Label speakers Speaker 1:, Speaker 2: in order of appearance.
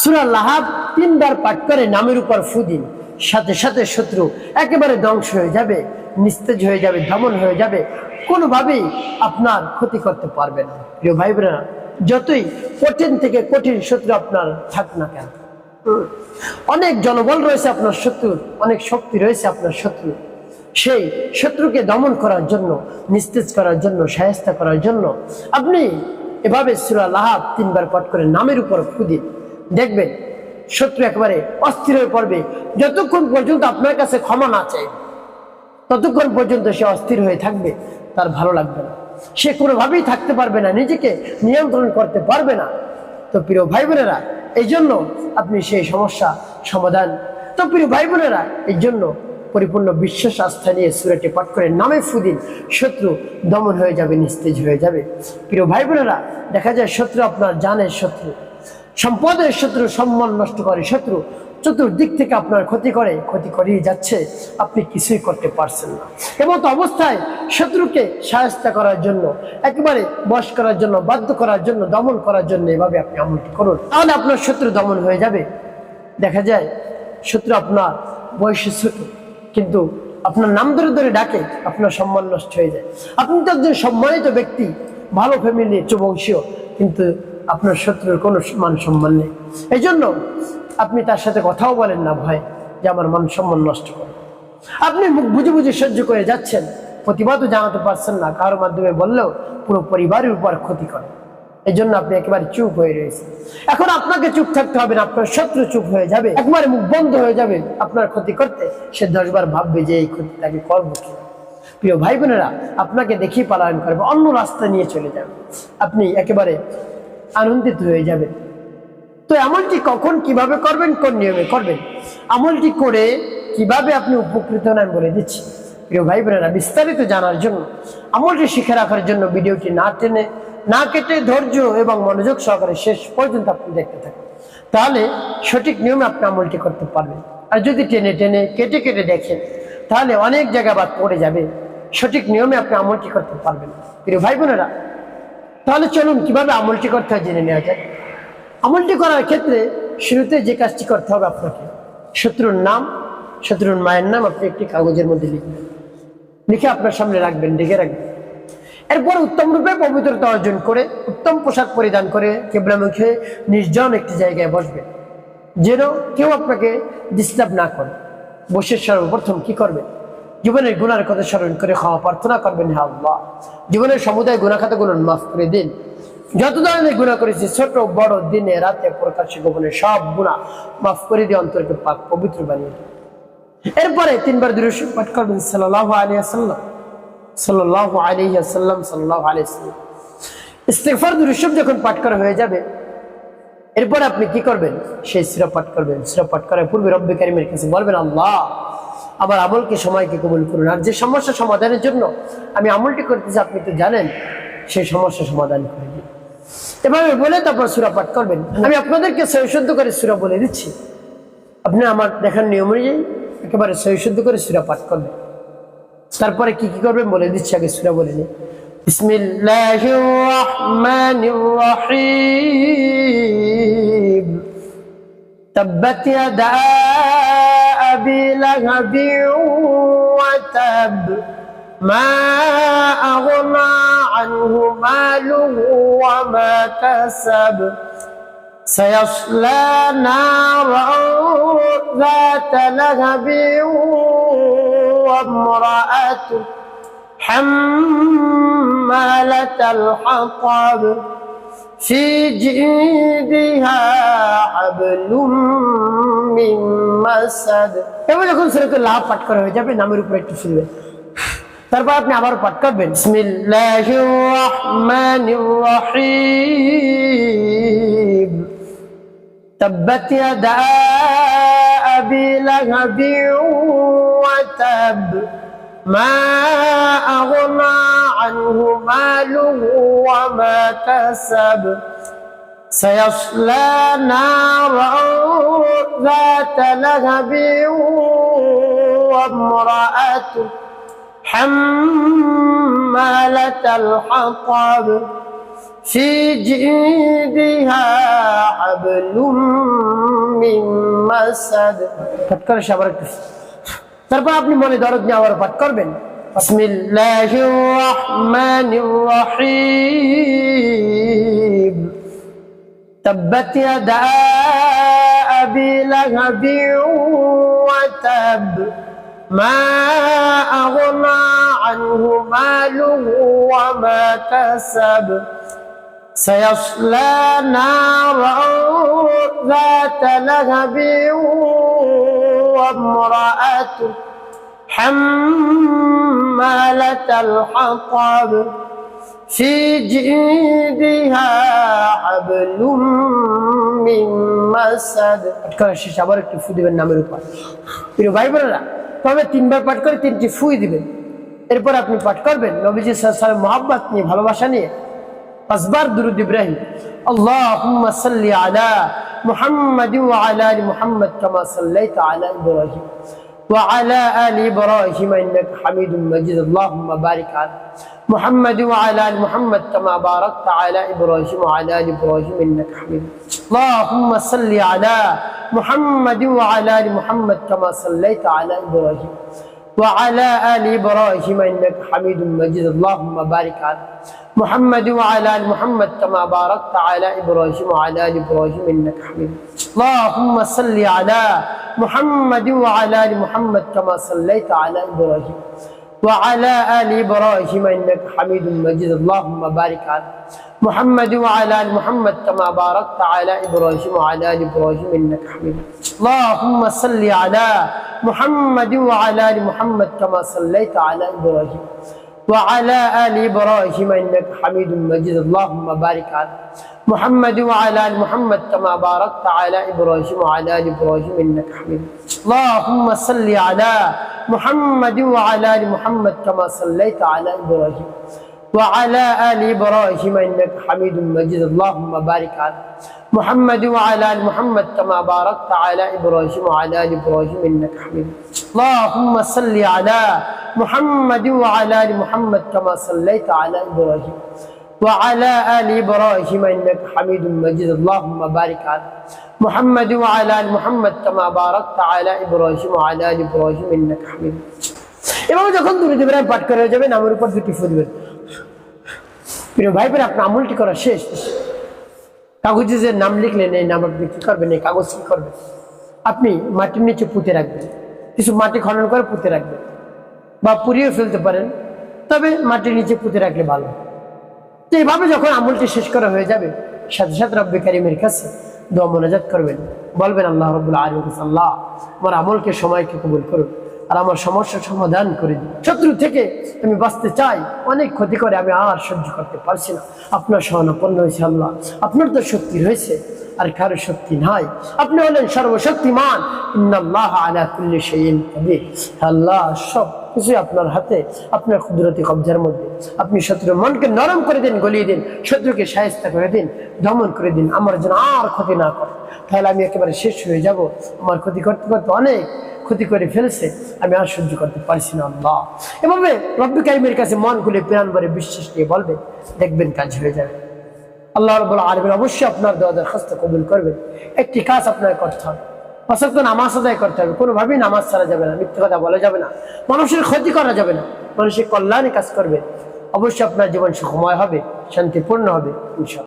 Speaker 1: সূরা লাহাব 3 বার পাঠ করে নামের উপর ফু দিন, সাথে সাথে শত্রু একেবারে ধ্বংস হয়ে যাবে, নিস্তেজ হয়ে যাবে, দমন হয়ে যাবে, কোনোভাবেই আপনার ক্ষতি করতে পারবে না। প্রিয় ভাই বোনেরা, যতই কঠিন থেকে কঠিন শত্রু আপনার থাক না কেন, অনেক জনবল রয়েছে আপনার শত্রুর, অনেক শক্তি রয়েছে আপনার শত্রু, সেই শত্রুকে দমন করার জন্য, নিস্তেজ করার জন্য, শায়েস্তা করার জন্য আপনি এভাবে সূরা লাহাব 3 বার পাঠ করে নামের উপর ফু দিন। দেখবেন শত্রু একেবারে অস্থির হয়ে পড়বে। যতক্ষণ পর্যন্ত আপনার কাছে ক্ষমা না চায়, ততক্ষণ পর্যন্ত সে অস্থির হয়ে থাকবে, তার ভালো লাগবে না, সে কোনোভাবেই থাকতে পারবে না, নিজেকে নিয়ন্ত্রণ করতে পারবে না। তো প্রিয় ভাই বোনেরা, এই জন্য আপনি সেই সমস্যা সমাধান, তো প্রিয় ভাই বোনেরা, এই জন্য পরিপূর্ণ বিশ্বাস আস্থা নিয়ে সূরাটি পাঠ করে নামে ফু দিন, শত্রু দমন হয়ে যাবে, নিস্তেজ হয়ে যাবে। প্রিয় ভাই বোনেরা, দেখা যায় শত্রু আপনার জানের শত্রু, সম্পদের শত্রু, সম্মান নষ্ট করে শত্রু, চতুর্দিক থেকে আপনার ক্ষতি করে, ক্ষতি করেই যাচ্ছে, আপনি কিছুই করতে পারছেন না। এমন অবস্থায় শত্রুকে শায়েস্তা করার জন্য, একেবারে বশ করার জন্য, বাধ্য করার জন্য, দমন করার জন্য এভাবে আপনি আমলটি করুন, তাহলে আপনার শত্রু দমন হয়ে যাবে। দেখা যায় শত্রু আপনার বয়সে ছোট, কিন্তু আপনার নাম ধরে ধরে ডাকে, আপনার সম্মান নষ্ট হয়ে যায়। আপনি তো একজন সম্মানিত ব্যক্তি, ভালো ফ্যামিলি, উচ্চবংশীয়, কিন্তু আপনার শত্রুর কোনো মান সম্মান নেই। এই জন্য আপনি তার সাথে কথাও বলেন না, ভয় যে আমার মান সম্মান নষ্ট করে। আপনি মুখ বুঝে বুঝে সহ্য করে যাচ্ছেন, প্রতিবাদও জানাতে পারছেন না, কারোর মাধ্যমে বললেও পুরো পরিবারের উপর ক্ষতি করে। এই জন্য আপনি একেবারে চুপ হয়ে রয়েছেন। এখন আপনাকে চুপ থাকতে হবে না, আপনার শত্রু চুপ হয়ে যাবে, একবারে মুখ বন্ধ হয়ে যাবে আপনার ক্ষতি করতে। সে 10 বার ভাববে যে এই ক্ষতি তাকে করবো কি। প্রিয় ভাই বোনেরা, আপনাকে দেখেই পালায়ন করবে, অন্য রাস্তা নিয়ে চলে যাবে, আপনি একেবারে আনন্দিত হয়ে যাবেন। তো আমলটি কখন কিভাবে করবেন, কোন নিয়মে করবেন, আমলটি করে কিভাবে আপনি উপকৃত হন বলে দিচ্ছি। প্রিয় ভাই বোনেরা, বিস্তারিত জানার জন্য, আমলটি শিখে রাখার জন্য ভিডিওটি না টেনে না কেটে ধৈর্য এবং মনোযোগ সহকারে শেষ পর্যন্ত আপনি দেখতে থাকেন, তাহলে সঠিক নিয়মে আপনি আমলটি করতে পারবেন। আর যদি টেনে টেনে কেটে কেটে দেখেন, তাহলে অনেক জায়গা বাদ পড়ে যাবে, সঠিক নিয়মে আপনি আমলটি করতে পারবেন। প্রিয় ভাই বোনেরা, তাহলে চলুন কিভাবে আমলটি করতে হয় জেনে নেওয়া যায়। আমলটি করার ক্ষেত্রে শুরুতে যে কাজটি করতে হবে, আপনাকে শত্রুর নাম, শত্রুর মায়ের নাম আপনি একটি কাগজের মধ্যে লিখবেন, লিখে আপনার সামনে রাখবেন, লিখে রাখবেন। এরপর উত্তম রূপে পবিত্রতা অর্জন করে, উত্তম পোশাক পরিধান করে কিবলামুখে নির্জন একটি জায়গায় বসবেন, যেন কেউ আপনাকে ডিস্টার্ব না করে। বসে সর্বপ্রথম কি করবেন, জীবনের গুনার কথা স্মরণ করে ক্ষমা প্রার্থনা করবেন, হে আল্লাহ, জীবনের সমুদায় গুনাহ খাতাগুলো মাফ করে দিন। যত ধরনের গুনাহ করেছি, ছোট বড়, দিনে রাতে, প্রকাশ্যে গোপনে, সব গুনাহ মাফ করে দিয়ে অন্তরকে পাক পবিত্র বানিয়ে দিন। এরপরে 3 বার দুরূদ শরীফ পাঠ করবেন, সাল্লাল্লাহু আলাইহি ওয়াসাল্লাম, সাল্লাল্লাহু আলাইহি ওয়াসাল্লাম, সাল্লাল্লাহু আলাইহি ওয়াসাল্লাম। ইস্তিগফার দুরূদ শরীফ যখন পাঠ করা হয়ে যাবে, এরপর আপনি কি করবেন, সেই সূরা পাঠ করবেন। সূরা পাঠ করার পূর্বে রব্বে কারীমের কাছে বলবেন, আল্লাহ আমার আমলকে সময়কে কবুল করুন, আর যে সমস্যা সমাধানের জন্য আমি আমলটি করতেছি আপনি তো জানেন, সেই সমস্যা সমাধান করে দিন। এভাবে বলে তারপর সূরা পাঠ করবেন। আমি আপনাদেরকে সহিশুদ্ধ করে সূরা বলে দিচ্ছি, আপনি আমার দেখার নিয়ম অনুযায়ী একেবারে সহিশুদ্ধ করে সূরা পাঠ করবেন। তারপরে কি কি করবেন বলে দিচ্ছি, আগে সূরা বলে নিন। বিসমিল্লাহির রাহমানির রহিম। তাব্বাত ইয়াদা আবি লাহাবিন ওয়া তাব মা আগনা আনহু মালুহু ওয়া মা কাসাব سيصلى نارا ذات لهب وامرأته حمالة الحطب في جيدها حبل من مسد। এবার যখন সূরাতুল লাহাব পাঠ করা হয়ে যাবে, নামের উপর একটু ফিরবেন, তারপর আপনি আবার পাঠ করবেন, বিসমিল্লাহির রাহমানির রহিম। تبت يدا أبي لهب وتب ما أغنى عنه ماله وما كسب سيصلى نارا ذات لهب وامرأته حمالة الحطب في جيدها حبل من مسد পাঠ করে আবার একটু তারপর আপনি মনে দরদ নিয়ে আবার পাঠ করবেন বিসমিল্লাহির রহমানির রহিম তাব্বাত ইয়াদা আবি লাহাবিন ওয়া তাব মা আগনা আনহু মালুহু ওয়া মা কাসাব سيصلى نارا ذات لهب وامرأته حمالة الحطب في جيدها حبل من مسد শেষ আবার একটু ফু দিবেন নামের উপর প্রিয় ভাই বোনেরা তবে তিনবার পাঠ করে তিনটি ফুই দিবেন এরপর আপনি পাঠ করবেন নবীজি সাল্লাল্লাহু আলাইহি ওয়াসাল্লাম মহব্বত নিয়ে ভালোবাসা নিয়ে أصبر درود إبراهيم اللهم صل على محمد وعلى آل محمد كما صليت على إبراهيم وعلى آل إبراهيم إنك حميد مجيد اللهم بارك على محمد وعلى آل محمد كما باركت على إبراهيم وعلى آل إبراهيم إنك حميد اللهم صل على محمد وعلى آل محمد كما صليت على إبراهيم وعلى آل إبراهيم إنك حميد مجيد اللهم بارك على محمد وعلى آل محمد كما باركت على إبراهيم وعلى آل إبراهيم إنك حميد اللهم صل على محمد وعلى آل محمد كما صليت على إبراهيم وعلى آل إبراهيم إنك حميد مجيد اللهم بارك على محمد وعلى آل محمد كما باركت على إبراهيم وعلى آل إبراهيم إنك حميد اللهم صل على محمد وعلى آل محمد كما صليت على إبراهيم وعلى آل إبراهيم إنك حميد مجيد اللهم بارك على محمد وعلى آل محمد كما باركت على إبراهيم وعلى آل إبراهيم إنك حميد اللهم صل على محمد وعلى آل محمد كما صليت على إبراهيم وعلى آل إبراهيم إنك حميد مجيد اللهم بارك على محمد وعلى آل محمد كما باركت على إبراهيم وعلى آل إبراهيم إنك حميد اللهم صل على محمد وعلى آل محمد كما صليت على إبراهيم وعلى آل إبراهيم إنك حميد مجيد اللهم بارك على محمد وعلى آل محمد كما باركت على إبراهيم وعلى آل إبراهيم إنك حميد এভাবে যখন দুরূদ ইব্রাহিম পাঠ করে যাবেন নামের উপর দুটি ফু দিবেন প্রিয় ভাই বোন আপনার আমলটি করা শেষ কাগজে যে নাম লিখলেন এই নাম আপনি কি করবেন এই কাগজ কি করবেন আপনি মাটির নিচে পুঁতে রাখবেন কিছু মাটি খনন করে পুঁতে রাখবেন বা পুড়িয়ে ফেলতে পারেন তবে মাটির নিচে পুঁতে রাখলে ভালো তো এইভাবে যখন আমলটি শেষ করা হয়ে যাবে সাথে সাথে রব্বে কারিমের কাছে দোয়া মোনাজাত করবেন বলবেন আল্লাহ রাব্বুল আলামিন আল্লাহ আমার আমলকে সময়কে কবুল করুন আর আমার সমস্যার সমাধান করে দিন শত্রু থেকে আমি বাঁচতে চাই অনেক ক্ষতি করে আমি আর সহ্য করতে পারছি না আপনার শরণাপন্ন হয়েছে আল্লাহ আপনার তো শক্তি রয়েছে আর কারো শক্তি নাই আপনি হলেন সর্বশক্তিমান ইন্নাল্লাহা আলা কুল্লি শাইইন কাদির আল্লাহ সব কিছু আপনার হাতে আপনার কুদরতি কবজার মধ্যে আপনি শত্রুর মনকে নরম করে দিন গলিয়ে দিন শত্রুকে শায়েস্তা করে দিন দমন করে দিন আমার যেন আর ক্ষতি না করে তাহলে আমি একেবারে শেষ হয়ে যাব আমার ক্ষতি করতে করতে অনেক ক্ষতি করে ফেলছে আমি আর সহ্য করতে পারছি না আল্লাহ এভাবে রব্বুল কারীমের কাছে মন খুলে প্রাণ ভরে বিশ্বাস নিয়ে বলবেন দেখবেন কাজ হয়ে যাবে আল্লাহ রাব্বুল আলামিন অবশ্যই আপনার দোয়া দরখাস্ত কবুল করবেন একটি কাজ আপনাকে করতে হবে পাঁচ ওয়াক্ত নামাজ আদায় করতে হবে কোনোভাবেই নামাজ ছাড়া যাবে না মিথ্যা কথা বলা যাবে না মানুষের ক্ষতি করা যাবে না মানুষের কল্যাণে কাজ করবে অবশ্যই আপনার জীবন সুখময় হবে শান্তিপূর্ণ হবে ইনশাআল্লাহ।